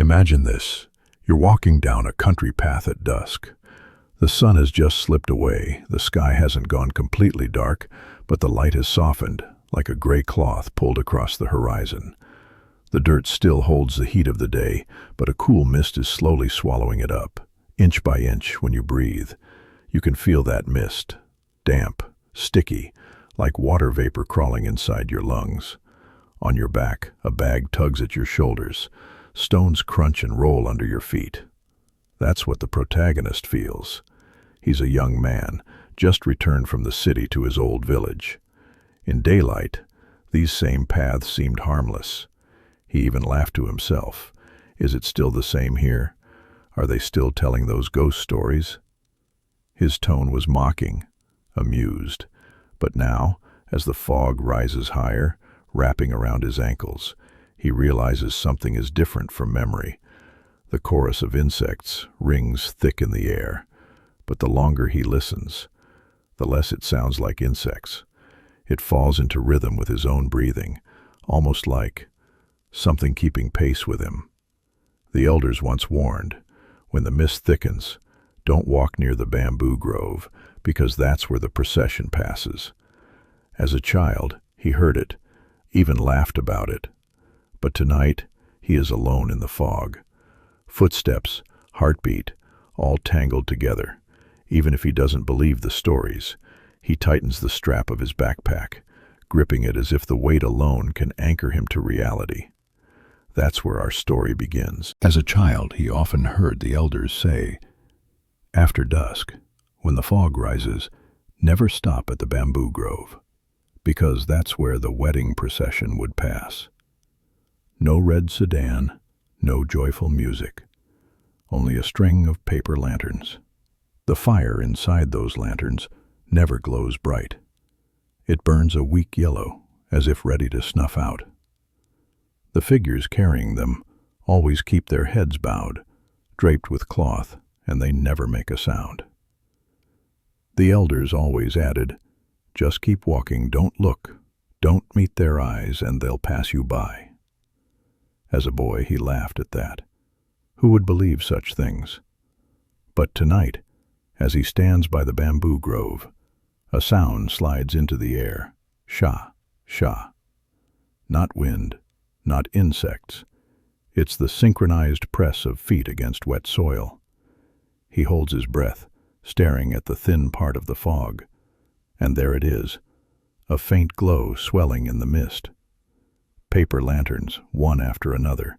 Imagine this. You're walking down a country path at dusk. The sun has just slipped away, the sky hasn't gone completely dark, but the light has softened, like a gray cloth pulled across the horizon. The dirt still holds the heat of the day, but a cool mist is slowly swallowing it up, inch by inch when you breathe. You can feel that mist, damp, sticky, like water vapor crawling inside your lungs. On your back, a bag tugs at your shoulders. Stones crunch and roll under your feet. That's what the protagonist feels. He's a young man, just returned from the city to his old village. In daylight, these same paths seemed harmless. He even laughed to himself. Is it still the same here? Are they still telling those ghost stories? His tone was mocking, amused. But now, as the fog rises higher, wrapping around his ankles, he realizes something is different from memory. The chorus of insects rings thick in the air, but the longer he listens, the less it sounds like insects. It falls into rhythm with his own breathing, almost like something keeping pace with him. The elders once warned, when the mist thickens, don't walk near the bamboo grove, because that's where the procession passes. As a child, he heard it, even laughed about it. But tonight, he is alone in the fog. Footsteps, heartbeat, all tangled together. Even if he doesn't believe the stories, he tightens the strap of his backpack, gripping it as if the weight alone can anchor him to reality. That's where our story begins. As a child, he often heard the elders say, "After dusk, when the fog rises, never stop at the bamboo grove, because that's where the wedding procession would pass." No red sedan, no joyful music, only a string of paper lanterns. The fire inside those lanterns never glows bright. It burns a weak yellow, as if ready to snuff out. The figures carrying them always keep their heads bowed, draped with cloth, and they never make a sound. The elders always added, "Just keep walking, don't look, don't meet their eyes, and they'll pass you by." As a boy, he laughed at that. Who would believe such things? But tonight, as he stands by the bamboo grove, a sound slides into the air. Sha, sha. Not wind, not insects. It's the synchronized press of feet against wet soil. He holds his breath, staring at the thin part of the fog. And there it is, a faint glow swelling in the mist. Paper lanterns, one after another,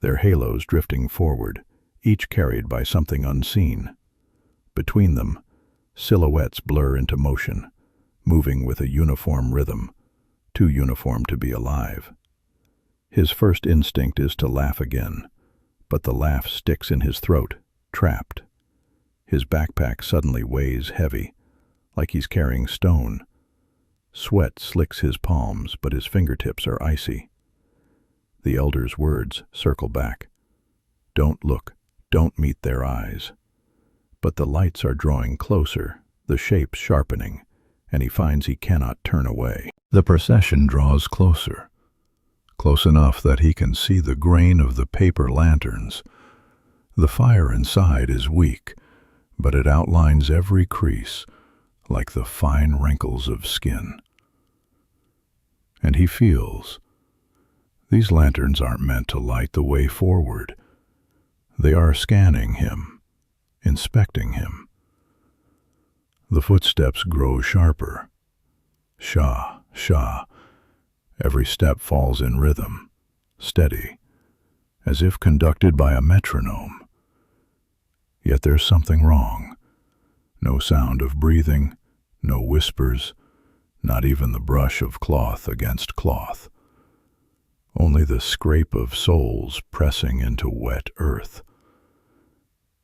their halos drifting forward, each carried by something unseen. Between them, silhouettes blur into motion, moving with a uniform rhythm, too uniform to be alive. His first instinct is to laugh again, but the laugh sticks in his throat, trapped. His backpack suddenly weighs heavy, like he's carrying stone. Sweat slicks his palms, but his fingertips are icy. The elder's words circle back. Don't look, don't meet their eyes. But the lights are drawing closer, the shapes sharpening, and he finds he cannot turn away. The procession draws closer, close enough that he can see the grain of the paper lanterns. The fire inside is weak, but it outlines every crease, like the fine wrinkles of skin. And he feels, these lanterns aren't meant to light the way forward. They are scanning him, inspecting him. The footsteps grow sharper. Sha, sha. Every step falls in rhythm, steady, as if conducted by a metronome. Yet there's something wrong. No sound of breathing, no whispers, not even the brush of cloth against cloth. Only the scrape of soles pressing into wet earth.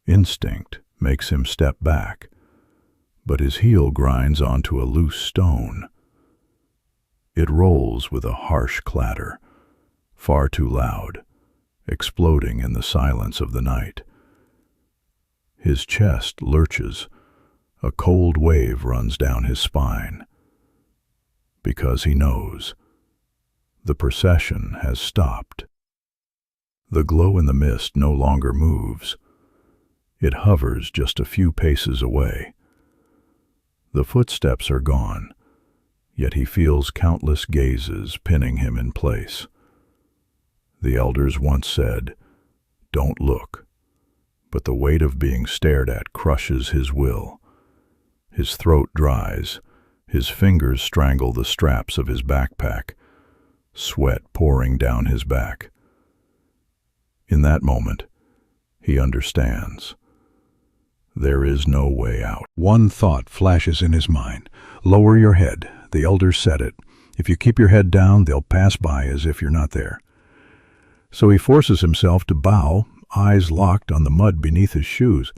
Instinct makes him step back, but his heel grinds onto a loose stone. It rolls with a harsh clatter, far too loud, exploding in the silence of the night. His chest lurches, a cold wave runs down his spine, because he knows the procession has stopped. The glow in the mist no longer moves. It hovers just a few paces away. The footsteps are gone, yet he feels countless gazes pinning him in place. The elders once said, "Don't look," but the weight of being stared at crushes his will. His throat dries, his fingers strangle the straps of his backpack, sweat pouring down his back. In that moment, he understands. There is no way out. One thought flashes in his mind. Lower your head. The elders said it. If you keep your head down, they'll pass by as if you're not there. So he forces himself to bow, eyes locked on the mud beneath his shoes.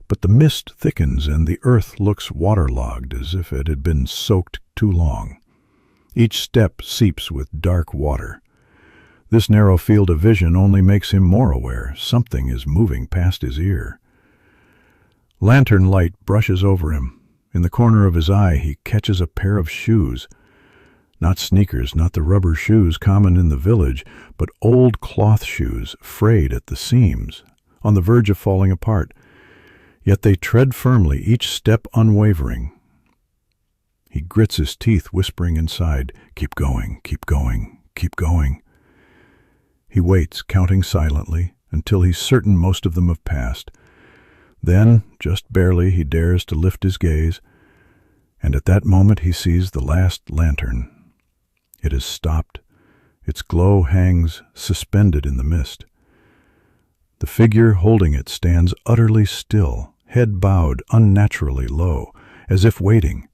But the mist thickens and the earth looks waterlogged, as if it had been soaked too long. Each step seeps with dark water. This narrow field of vision only makes him more aware. Something is moving past his ear. Lantern light brushes over him. In the corner of his eye, he catches a pair of shoes. Not sneakers, not the rubber shoes common in the village, but old cloth shoes, frayed at the seams, on the verge of falling apart. Yet they tread firmly, each step unwavering. He grits his teeth, whispering inside, "Keep going, keep going, keep going." He waits, counting silently, until he's certain most of them have passed. Then, just barely, he dares to lift his gaze, and at that moment he sees the last lantern. It has stopped. Its glow hangs suspended in the mist. The figure holding it stands utterly still, head bowed unnaturally low, as if waiting.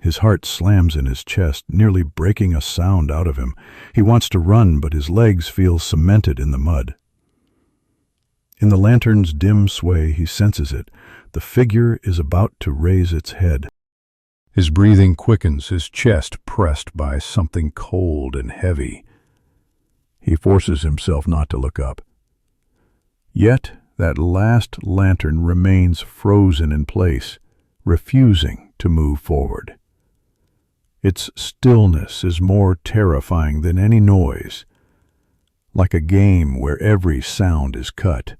His heart slams in his chest, nearly breaking a sound out of him. He wants to run, but his legs feel cemented in the mud. In the lantern's dim sway, he senses it. The figure is about to raise its head. His breathing quickens, his chest pressed by something cold and heavy. He forces himself not to look up. Yet that last lantern remains frozen in place, refusing to move forward. Its stillness is more terrifying than any noise, like a game where every sound is cut,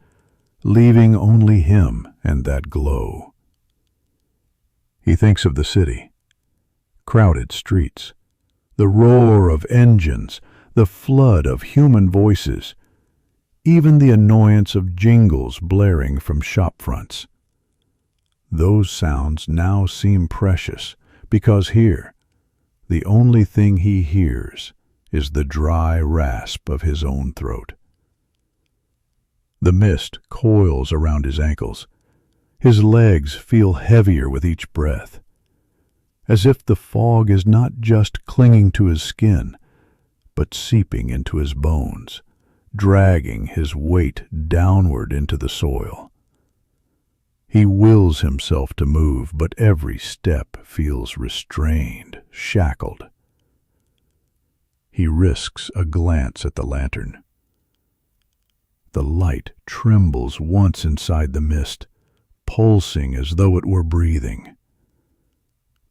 leaving only him and that glow. He thinks of the city, crowded streets, the roar of engines, the flood of human voices, even the annoyance of jingles blaring from shop fronts. Those sounds now seem precious, because here, the only thing he hears is the dry rasp of his own throat. The mist coils around his ankles. His legs feel heavier with each breath, as if the fog is not just clinging to his skin, but seeping into his bones, dragging his weight downward into the soil. He wills himself to move, but every step feels restrained, shackled. He risks a glance at the lantern. The light trembles once inside the mist, pulsing as though it were breathing.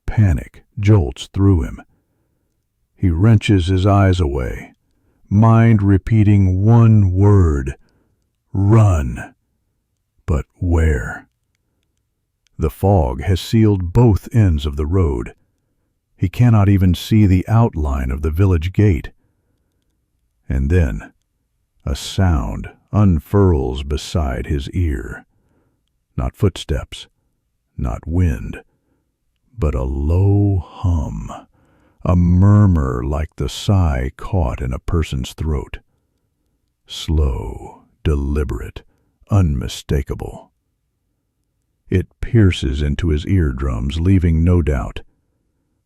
Panic jolts through him. He wrenches his eyes away, mind repeating one word: run. But where? The fog has sealed both ends of the road. He cannot even see the outline of the village gate. And then a sound unfurls beside his ear. Not footsteps, not wind, but a low hum, a murmur like the sigh caught in a person's throat. Slow, deliberate, unmistakable. It pierces into his eardrums, leaving no doubt.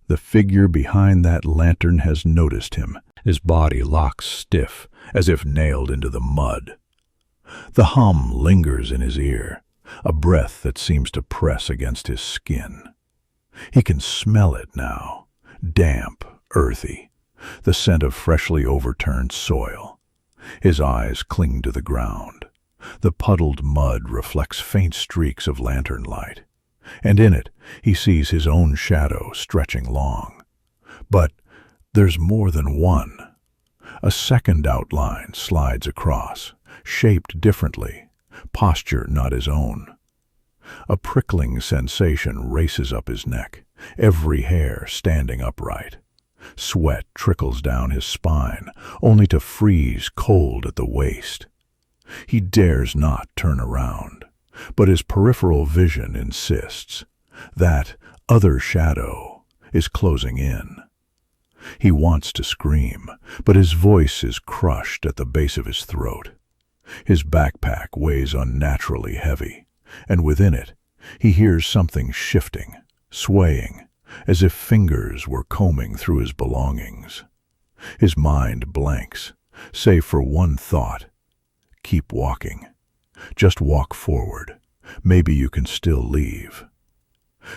The figure behind that lantern has noticed him. His body locks stiff, as if nailed into the mud. The hum lingers in his ear, a breath that seems to press against his skin. He can smell it now, damp, earthy, the scent of freshly overturned soil. His eyes cling to the ground. The puddled mud reflects faint streaks of lantern light, and in it he sees his own shadow stretching long. But there's more than one. A second outline slides across, shaped differently, posture not his own. A prickling sensation races up his neck, every hair standing upright. Sweat trickles down his spine, only to freeze cold at the waist. He dares not turn around, but his peripheral vision insists. That other shadow is closing in. He wants to scream, but his voice is crushed at the base of his throat. His backpack weighs unnaturally heavy, and within it, he hears something shifting, swaying, as if fingers were combing through his belongings. His mind blanks, save for one thought. Keep walking. Just walk forward. Maybe you can still leave.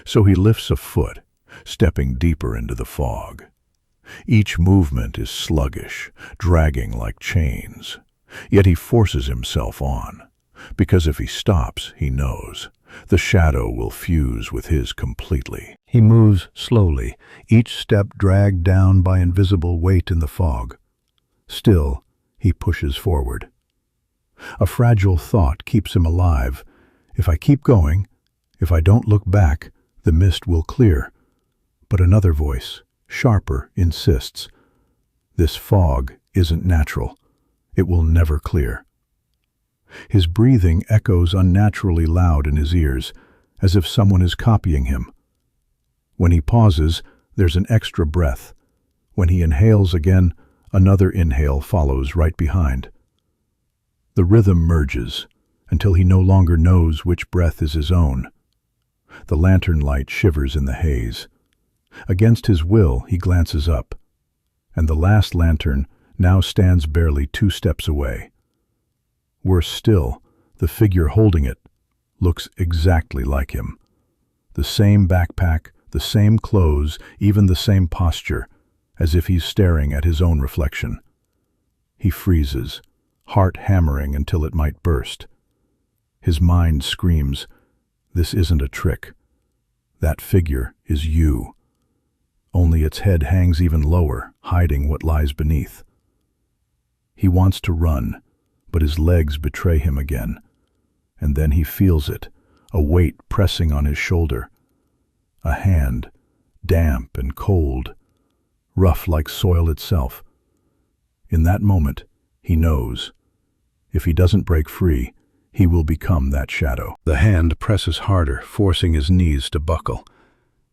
So he lifts a foot, stepping deeper into the fog. Each movement is sluggish, dragging like chains. Yet he forces himself on, because if he stops, he knows, the shadow will fuse with his completely. He moves slowly, each step dragged down by invisible weight in the fog. Still, he pushes forward. A fragile thought keeps him alive. If I keep going, if I don't look back, the mist will clear. But another voice, sharper, insists. This fog isn't natural. It will never clear. His breathing echoes unnaturally loud in his ears, as if someone is copying him. When he pauses, there's an extra breath. When he inhales again, another inhale follows right behind. The rhythm merges, until he no longer knows which breath is his own. The lantern light shivers in the haze. Against his will, he glances up, and the last lantern now stands barely 2 steps away. Worse still, the figure holding it looks exactly like him. The same backpack, the same clothes, even the same posture, as if he's staring at his own reflection. He freezes, heart hammering until it might burst. His mind screams, "This isn't a trick. That figure is you." Only its head hangs even lower, hiding what lies beneath. He wants to run, but his legs betray him again. And then he feels it, a weight pressing on his shoulder. A hand, damp and cold, rough like soil itself. In that moment, he knows. If he doesn't break free, he will become that shadow. The hand presses harder, forcing his knees to buckle.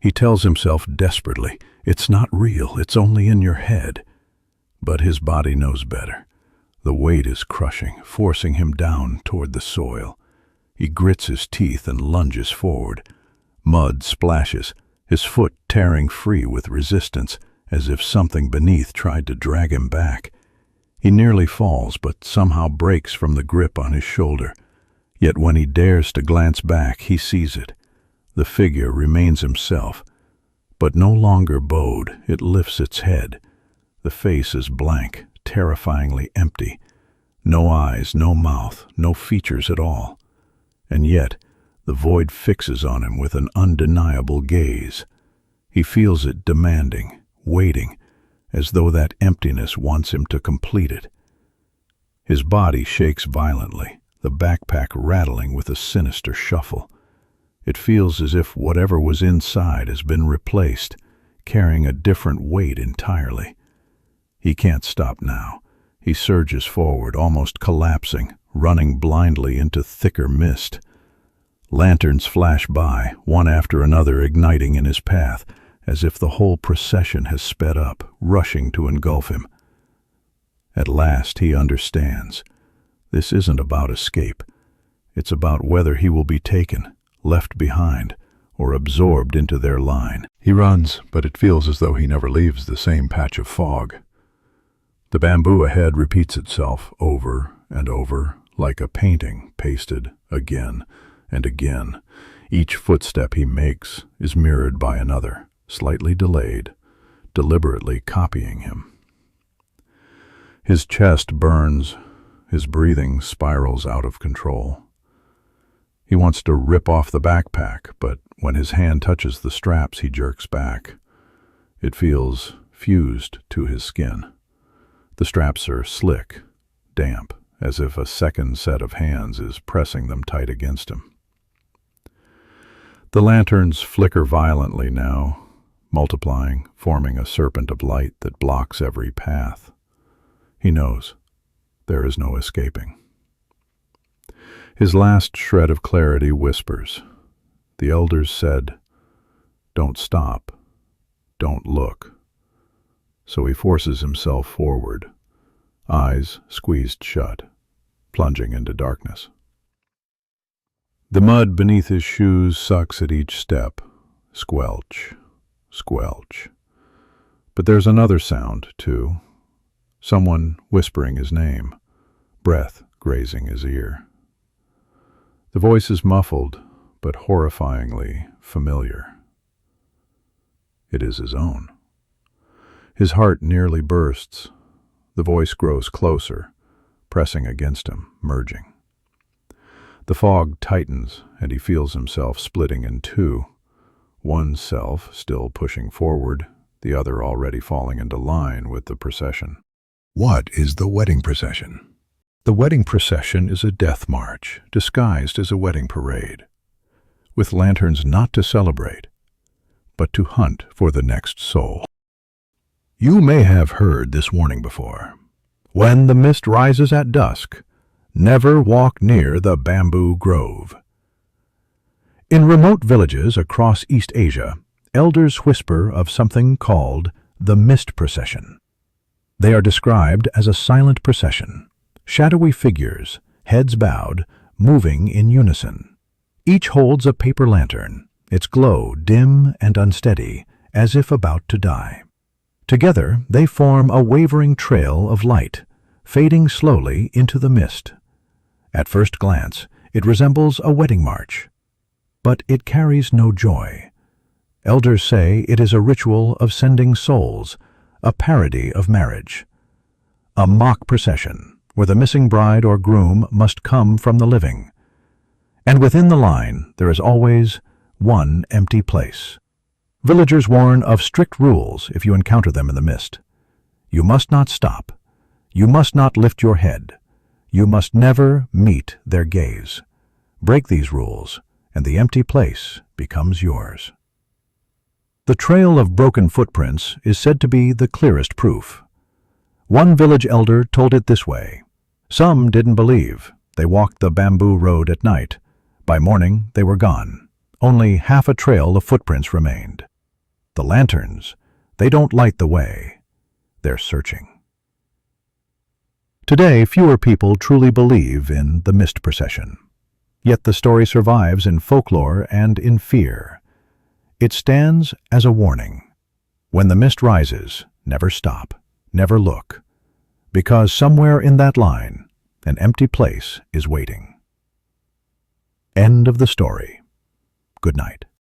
He tells himself desperately, "It's not real, it's only in your head." But his body knows better. The weight is crushing, forcing him down toward the soil. He grits his teeth and lunges forward. Mud splashes, his foot tearing free with resistance, as if something beneath tried to drag him back. He nearly falls, but somehow breaks from the grip on his shoulder. Yet when he dares to glance back, he sees it. The figure remains himself, but no longer bowed. It lifts its head. The face is blank, terrifyingly empty. No eyes, no mouth, no features at all. And yet, the void fixes on him with an undeniable gaze. He feels it demanding, waiting, as though that emptiness wants him to complete it. His body shakes violently, the backpack rattling with a sinister shuffle. It feels as if whatever was inside has been replaced, carrying a different weight entirely. He can't stop now. He surges forward, almost collapsing, running blindly into thicker mist. Lanterns flash by, one after another igniting in his path, as if the whole procession has sped up, rushing to engulf him. At last he understands. This isn't about escape. It's about whether he will be taken, left behind, or absorbed into their line. He runs, but it feels as though he never leaves the same patch of fog. The bamboo ahead repeats itself over and over, like a painting pasted again and again. Each footstep he makes is mirrored by another, slightly delayed, deliberately copying him. His chest burns, his breathing spirals out of control. He wants to rip off the backpack, but when his hand touches the straps, he jerks back. It feels fused to his skin. The straps are slick, damp, as if a second set of hands is pressing them tight against him. The lanterns flicker violently now, multiplying, forming a serpent of light that blocks every path. He knows there is no escaping. His last shred of clarity whispers. The elders said, "Don't stop, don't look." So he forces himself forward, eyes squeezed shut, plunging into darkness. The mud beneath his shoes sucks at each step, squelch, squelch. But there's another sound, too. Someone whispering his name, breath grazing his ear. The voice is muffled, but horrifyingly familiar. It is his own. His heart nearly bursts. The voice grows closer, pressing against him, merging. The fog tightens, and he feels himself splitting in two, one self still pushing forward, the other already falling into line with the procession. What is the wedding procession? The wedding procession is a death march, disguised as a wedding parade, with lanterns not to celebrate, but to hunt for the next soul. You may have heard this warning before. When the mist rises at dusk, never walk near the bamboo grove. In remote villages across East Asia, elders whisper of something called the mist procession. They are described as a silent procession, shadowy figures, heads bowed, moving in unison. Each holds a paper lantern, its glow dim and unsteady, as if about to die. Together, they form a wavering trail of light, fading slowly into the mist. At first glance, it resembles a wedding march. But it carries no joy. Elders say it is a ritual of sending souls, a parody of marriage. A mock procession, where the missing bride or groom must come from the living. And within the line, there is always one empty place. Villagers warn of strict rules if you encounter them in the mist. You must not stop. You must not lift your head. You must never meet their gaze. Break these rules, and the empty place becomes yours. The trail of broken footprints is said to be the clearest proof. One village elder told it this way. Some didn't believe. They walked the bamboo road at night. By morning, they were gone. Only half a trail of footprints remained. The lanterns, they don't light the way. They're searching. Today, fewer people truly believe in the mist procession. Yet the story survives in folklore and in fear. It stands as a warning. When the mist rises, never stop, never look, because somewhere in that line, an empty place is waiting. End of the story. Good night.